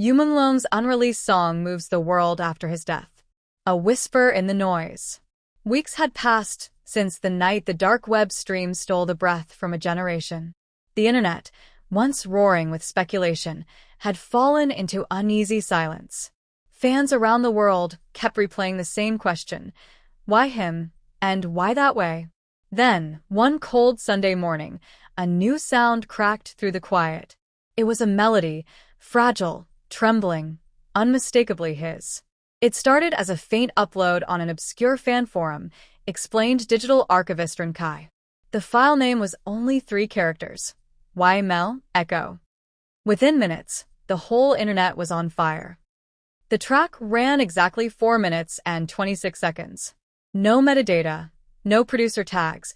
Yu Menglong's unreleased song moves the world after his death. A whisper in the noise. Weeks had passed since the night the dark web stream stole the breath from a generation. The internet, once roaring with speculation, had fallen into uneasy silence. Fans around the world kept replaying the same question: why him, and why that way? Then, one cold Sunday morning, a new sound cracked through the quiet. It was a melody, fragile, trembling, unmistakably his. It started as a faint upload on an obscure fan forum, explained digital archivist Kai. The file name was only 3 characters. YML, Echo. Within minutes, the whole internet was on fire. The track ran exactly 4 minutes and 26 seconds. No metadata, no producer tags,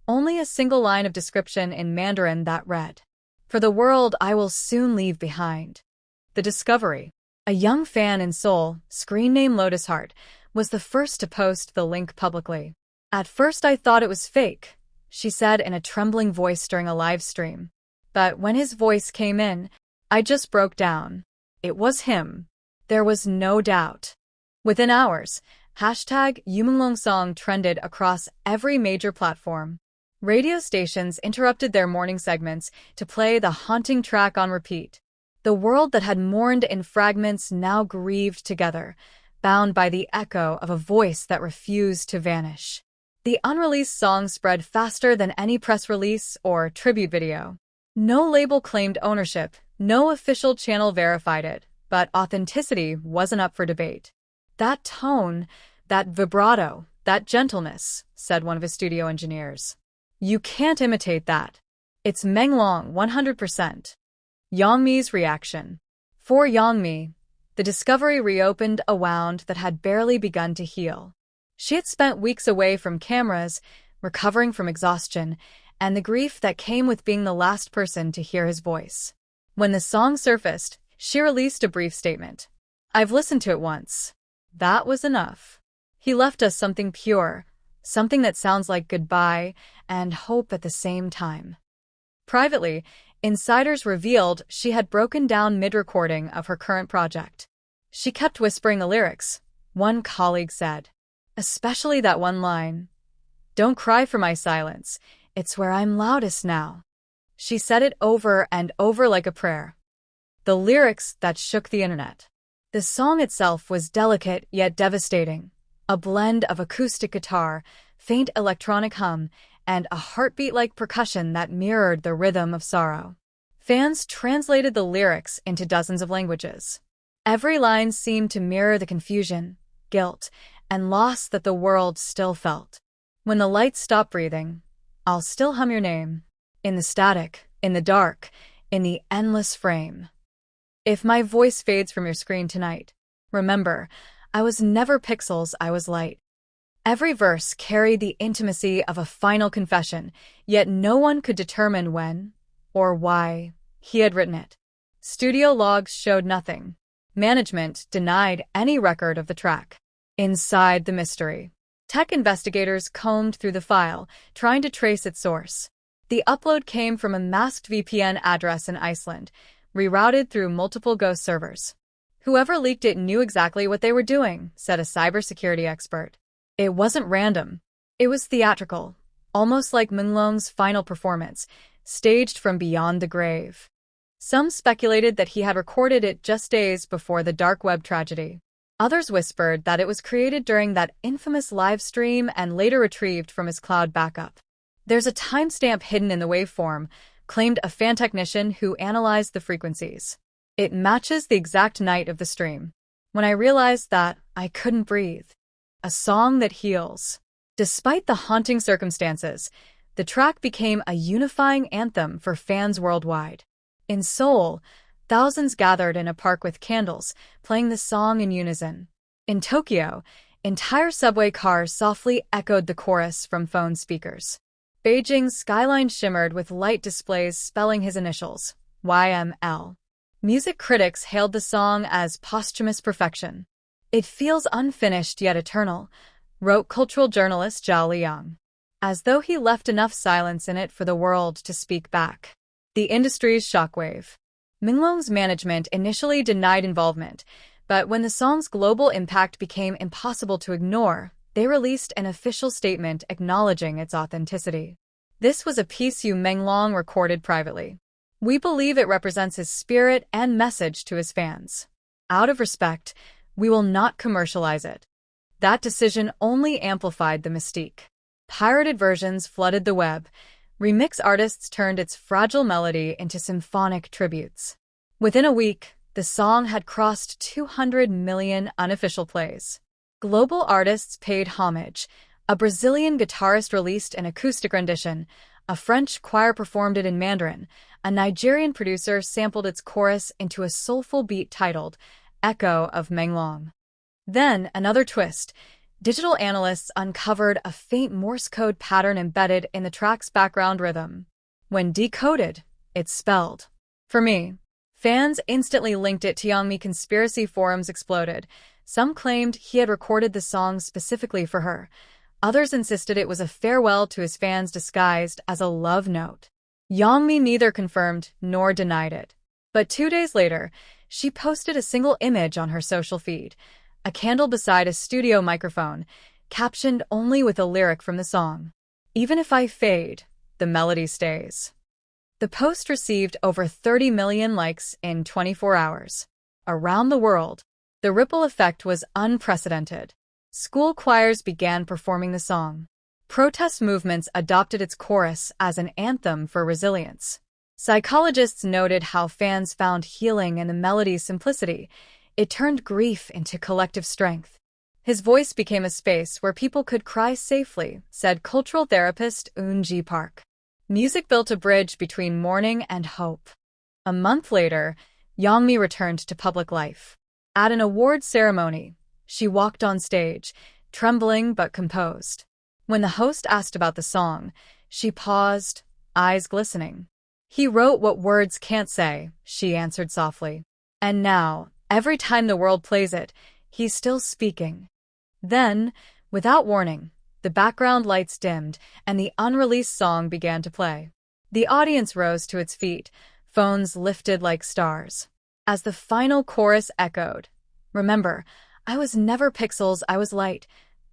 only a single line of description in Mandarin that read, "For the world I will soon leave behind." The discovery. A young fan in Seoul, screen name Lotus Heart, was the first to post the link publicly. "At first I thought it was fake," she said in a trembling voice during a live stream. "But when his voice came in, I just broke down. It was him. There was no doubt." Within hours, #Yu Menglong song trended across every major platform. Radio stations interrupted their morning segments to play the haunting track on repeat. The world that had mourned in fragments now grieved together, bound by the echo of a voice that refused to vanish. The unreleased song spread faster than any press release or tribute video. No label claimed ownership, no official channel verified it, but authenticity wasn't up for debate. "That tone, that vibrato, that gentleness," said one of his studio engineers. "You can't imitate that. It's Menglong 100%. Yangmi's reaction. For Yangmi, the discovery reopened a wound that had barely begun to heal. She had spent weeks away from cameras, recovering from exhaustion, and the grief that came with being the last person to hear his voice. When the song surfaced, she released a brief statement. "I've listened to it once. That was enough. He left us something pure, something that sounds like goodbye and hope at the same time." Privately, insiders revealed she had broken down mid-recording of her current project. She kept whispering the lyrics, one colleague said. Especially that one line, "Don't cry for my silence, it's where I'm loudest now." She said it over and over like a prayer. The lyrics that shook the internet. The song itself was delicate yet devastating, a blend of acoustic guitar, faint electronic hum, and a heartbeat-like percussion that mirrored the rhythm of sorrow. Fans translated the lyrics into dozens of languages. Every line seemed to mirror the confusion, guilt, and loss that the world still felt. "When the lights stop breathing, I'll still hum your name. In the static, in the dark, in the endless frame. If my voice fades from your screen tonight, remember, I was never pixels, I was light." Every verse carried the intimacy of a final confession, yet no one could determine when or why he had written it. Studio logs showed nothing. Management denied any record of the track. Inside the mystery. Tech investigators combed through the file, trying to trace its source. The upload came from a masked VPN address in Iceland, rerouted through multiple ghost servers. "Whoever leaked it knew exactly what they were doing," said a cybersecurity expert. "It wasn't random. It was theatrical, almost like Menglong's final performance, staged from beyond the grave." Some speculated that he had recorded it just days before the dark web tragedy. Others whispered that it was created during that infamous live stream and later retrieved from his cloud backup. "There's a timestamp hidden in the waveform," claimed a fan technician who analyzed the frequencies. "It matches the exact night of the stream. When I realized that, I couldn't breathe." A song that heals. Despite the haunting circumstances, the track became a unifying anthem for fans worldwide. In Seoul, thousands gathered in a park with candles, playing the song in unison. In Tokyo, entire subway cars softly echoed the chorus from phone speakers. Beijing's skyline shimmered with light displays spelling his initials, YML. Music critics hailed the song as posthumous perfection. "It feels unfinished yet eternal," wrote cultural journalist Zhao Liang, as though he left enough silence in it for the world to speak back. The industry's shockwave. Menglong's management initially denied involvement, but when the song's global impact became impossible to ignore, they released an official statement acknowledging its authenticity. This was a piece Yu Menglong recorded privately. We believe it represents his spirit and message to his fans. Out of respect, we will not commercialize it. That decision only amplified the mystique. Pirated versions flooded the web. Remix artists turned its fragile melody into symphonic tributes. Within a week, the song had crossed 200 million unofficial plays. Global artists paid homage. A Brazilian guitarist released an acoustic rendition, a French choir performed it in Mandarin, a Nigerian producer sampled its chorus into a soulful beat titled Echo of Menglong. Then, another twist. Digital analysts uncovered a faint Morse code pattern embedded in the track's background rhythm. When decoded, it spelled. For me, fans instantly linked it to Yangmi. Conspiracy forums exploded. Some claimed he had recorded the song specifically for her. Others insisted it was a farewell to his fans disguised as a love note. Yangmi neither confirmed nor denied it. But 2 days later, she posted a single image on her social feed, a candle beside a studio microphone, captioned only with a lyric from the song. Even if I fade, the melody stays. The post received over 30 million likes in 24 hours. Around the world, the ripple effect was unprecedented. School choirs began performing the song. Protest movements adopted its chorus as an anthem for resilience. Psychologists noted how fans found healing in the melody's simplicity. It turned grief into collective strength. His voice became a space where people could cry safely, said cultural therapist Eun Park. Music built a bridge between mourning and hope. A month later, Yangmi returned to public life. At an awards ceremony, she walked on stage, trembling but composed. When the host asked about the song, she paused, eyes glistening. He wrote what words can't say, she answered softly. And now, every time the world plays it, he's still speaking. Then, without warning, the background lights dimmed and the unreleased song began to play. The audience rose to its feet, phones lifted like stars. As the final chorus echoed, "Remember, I was never pixels, I was light,"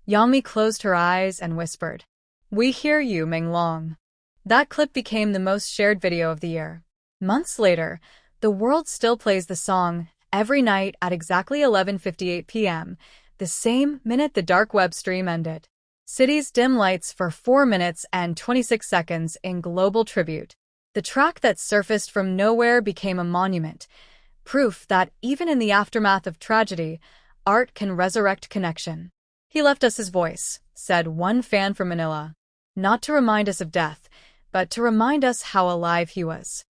Yangmi closed her eyes and whispered, "We hear you, Menglong." That clip became the most shared video of the year. Months later, the world still plays the song every night at exactly 11:58 p.m., the same minute the dark web stream ended. Cities dim lights for 4 minutes and 26 seconds in global tribute. The track that surfaced from nowhere became a monument, proof that even in the aftermath of tragedy, art can resurrect connection. "He left us his voice," said one fan from Manila. "Not to remind us of death, but to remind us how alive he was."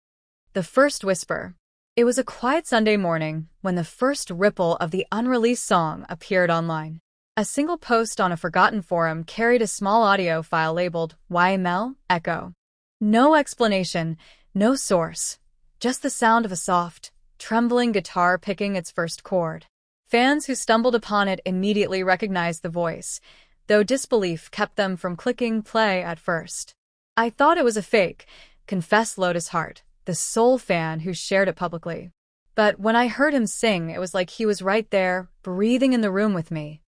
The first whisper. It was a quiet Sunday morning when the first ripple of the unreleased song appeared online. A single post on a forgotten forum carried a small audio file labeled YML Echo. No explanation, no source, just the sound of a soft, trembling guitar picking its first chord. Fans who stumbled upon it immediately recognized the voice, though disbelief kept them from clicking play at first. "I thought it was a fake," confessed Lotus Heart, the sole fan who shared it publicly. "But when I heard him sing, it was like he was right there, breathing in the room with me."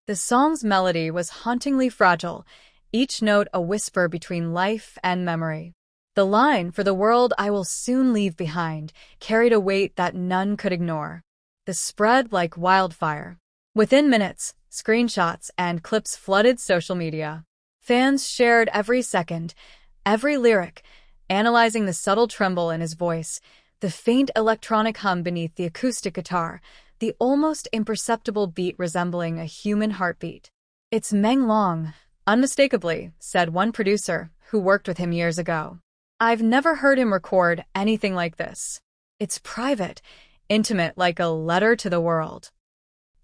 The song's melody was hauntingly fragile, each note a whisper between life and memory. The line, "For the world I will soon leave behind," carried a weight that none could ignore. The spread like wildfire. Within minutes, screenshots and clips flooded social media. Fans shared every second, every lyric, analyzing the subtle tremble in his voice, the faint electronic hum beneath the acoustic guitar, the almost imperceptible beat resembling a human heartbeat. "It's Menglong, unmistakably," said one producer who worked with him years ago. "I've never heard him record anything like this. It's private, intimate, like a letter to the world."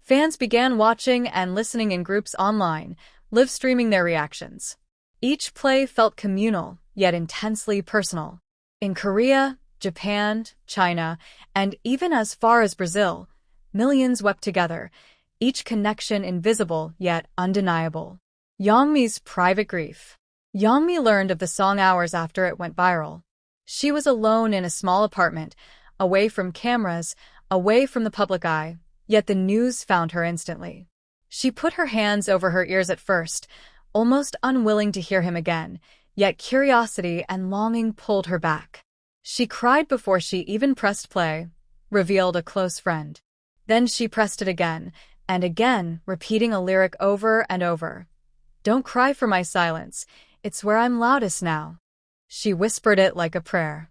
Fans began watching and listening in groups online, live streaming their reactions. Each play felt communal, yet intensely personal. In Korea, Japan, China, and even as far as Brazil, millions wept together, each connection invisible yet undeniable. Yangmi's private grief. Yangmi learned of the song hours after it went viral. She was alone in a small apartment, away from cameras, away from the public eye, yet the news found her instantly. She put her hands over her ears at first, almost unwilling to hear him again, yet curiosity and longing pulled her back. She cried before she even pressed play, revealed a close friend. Then she pressed it again, and again, repeating a lyric over and over. "Don't cry for my silence, it's where I'm loudest now." She whispered it like a prayer.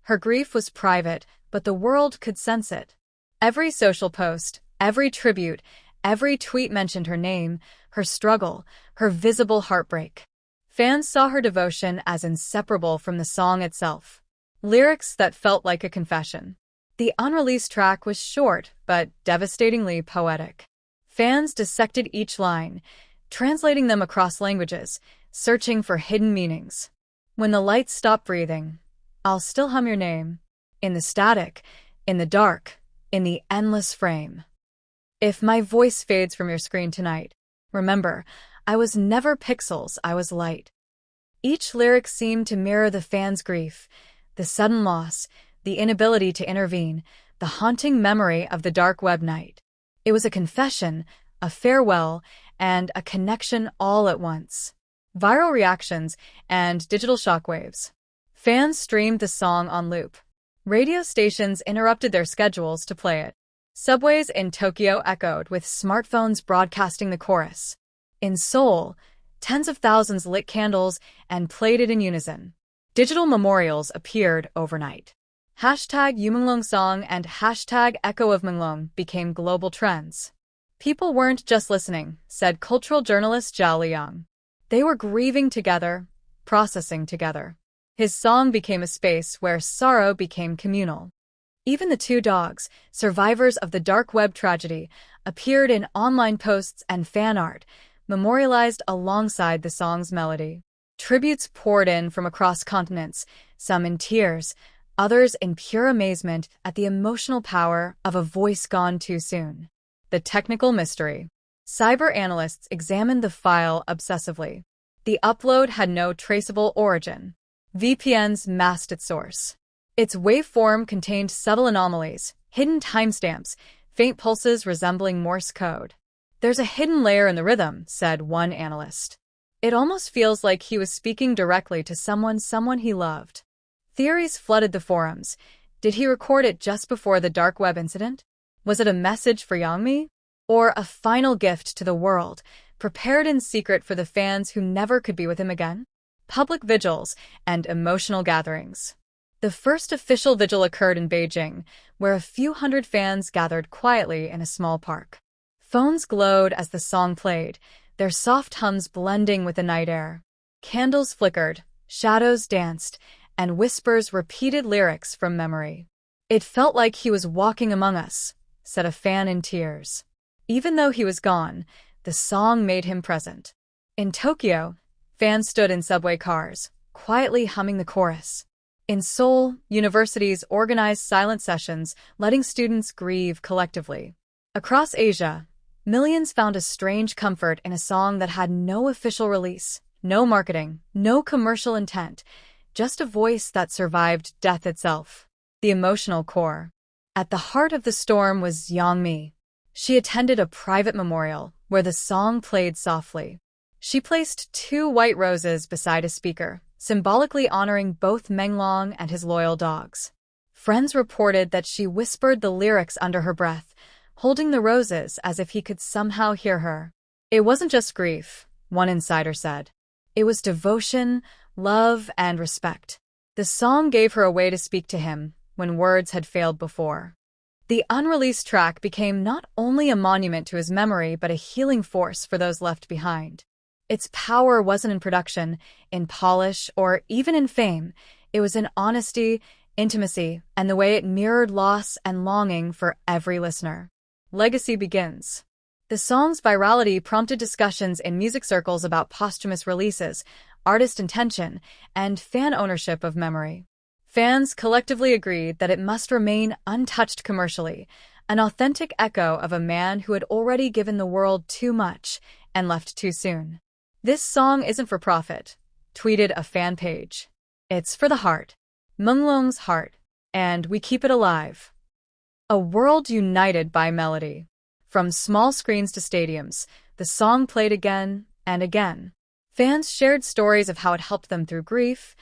Her grief was private, but the world could sense it. Every social post, every tribute, every tweet mentioned her name, her struggle, her visible heartbreak. Fans saw her devotion as inseparable from the song itself. Lyrics that felt like a confession. The unreleased track was short, but devastatingly poetic. Fans dissected each line, translating them across languages, searching for hidden meanings. When the lights stop breathing, I'll still hum your name. In the static, in the dark, in the endless frame. If my voice fades from your screen tonight, remember, I was never pixels, I was light. Each lyric seemed to mirror the fan's grief, the sudden loss, the inability to intervene, the haunting memory of the dark web night. It was a confession, a farewell, and a connection all at once. Viral reactions and digital shockwaves. Fans streamed the song on loop. Radio stations interrupted their schedules to play it. Subways in Tokyo echoed with smartphones broadcasting the chorus. In Seoul, tens of thousands lit candles and played it in unison. Digital memorials appeared overnight. Hashtag Yu Menglong song and hashtag Echo of Menglong became global trends. People weren't just listening, said cultural journalist Zhao Liang. They were grieving together, processing together. His song became a space where sorrow became communal. Even the two dogs, survivors of the dark web tragedy, appeared in online posts and fan art, memorialized alongside the song's melody. Tributes poured in from across continents, some in tears, others in pure amazement at the emotional power of a voice gone too soon. The technical mystery. Cyber analysts examined the file obsessively. The upload had no traceable origin. VPNs masked its source. Its waveform contained subtle anomalies, hidden timestamps, faint pulses resembling Morse code. "There's a hidden layer in the rhythm," said one analyst. "It almost feels like he was speaking directly to someone he loved." Theories flooded the forums. Did he record it just before the dark web incident? Was it a message for Yangmi? Or a final gift to the world, prepared in secret for the fans who never could be with him again? Public vigils and emotional gatherings. The first official vigil occurred in Beijing, where a few hundred fans gathered quietly in a small park. Phones glowed as the song played, their soft hums blending with the night air. Candles flickered, shadows danced, and whispers repeated lyrics from memory. "It felt like he was walking among us," said a fan in tears. Even though he was gone, the song made him present. In Tokyo, fans stood in subway cars, quietly humming the chorus. In Seoul, universities organized silent sessions, letting students grieve collectively. Across Asia, millions found a strange comfort in a song that had no official release, no marketing, no commercial intent, just a voice that survived death itself. The emotional core. At the heart of the storm was Yangmi. She attended a private memorial where the song played softly. She placed 2 white roses beside a speaker, symbolically honoring both Menglong and his loyal dogs. Friends reported that she whispered the lyrics under her breath, holding the roses as if he could somehow hear her. It wasn't just grief, one insider said. It was devotion, love, and respect. The song gave her a way to speak to him when words had failed before. The unreleased track became not only a monument to his memory but a healing force for those left behind. Its power wasn't in production, in polish, or even in fame. It was in honesty, intimacy, and the way it mirrored loss and longing for every listener. Legacy begins. The song's virality prompted discussions in music circles about posthumous releases, artist intention, and fan ownership of memory. Fans collectively agreed that it must remain untouched commercially, an authentic echo of a man who had already given the world too much and left too soon. "This song isn't for profit," tweeted a fan page. "It's for the heart. Menglong's heart." and we keep it alive. A world united by melody. From small screens to stadiums, the song played again and again. Fans shared stories of how it helped them through grief,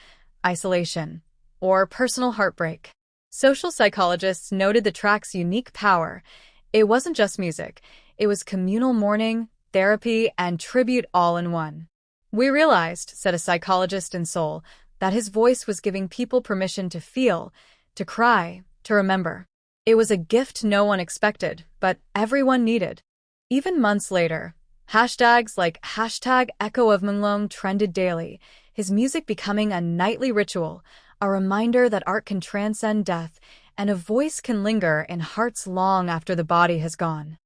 isolation, or personal heartbreak. Social psychologists noted the track's unique power. It wasn't just music, it was communal mourning, therapy, and tribute all in one. "We realized," said a psychologist in Seoul, "that his voice was giving people permission to feel, to cry, to remember. It was a gift no one expected, but everyone needed." Even months later, hashtags like #Echo of Menglong trended daily, his music becoming a nightly ritual, a reminder that art can transcend death and a voice can linger in hearts long after the body has gone.